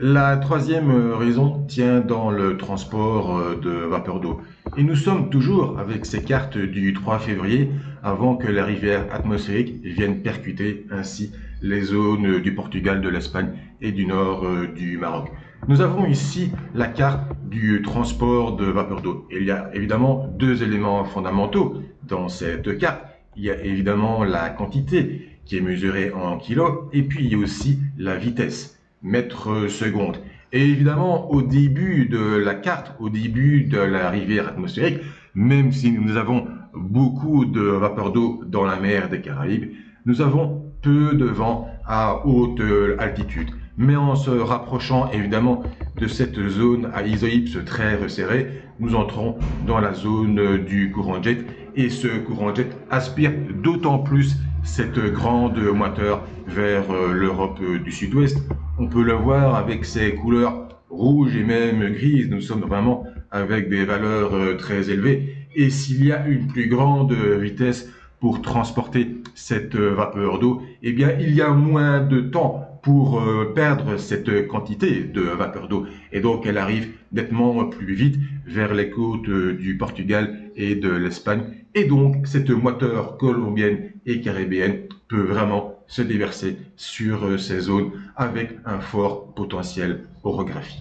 La troisième raison tient dans le transport de vapeur d'eau. Et nous sommes toujours avec ces cartes du 3 février avant que la rivière atmosphérique vienne percuter ainsi les zones du Portugal, de l'Espagne et du nord du Maroc. Nous avons ici la carte du transport de vapeur d'eau. Il y a évidemment deux éléments fondamentaux dans cette carte. Il y a évidemment la quantité qui est mesurée en kilos et puis il y a aussi la vitesse mètres secondes. Et évidemment, au début de la carte, au début de la rivière atmosphérique, même si nous avons beaucoup de vapeur d'eau dans la mer des Caraïbes, nous avons peu de vent à haute altitude. Mais en se rapprochant évidemment de cette zone à isohypse très resserrée, nous entrons dans la zone du courant jet et ce courant jet aspire d'autant plus cette grande moiteur vers l'Europe du Sud-Ouest. On peut le voir avec ses couleurs rouges et même grises. Nous sommes vraiment avec des valeurs très élevées. Et s'il y a une plus grande vitesse pour transporter cette vapeur d'eau, eh bien, il y a moins de temps pour perdre cette quantité de vapeur d'eau. Et donc, elle arrive nettement plus vite vers les côtes du Portugal et de l'Espagne. Et donc, cette moiteur colombienne et caribéenne peut vraiment se déverser sur ces zones avec un fort potentiel orographique.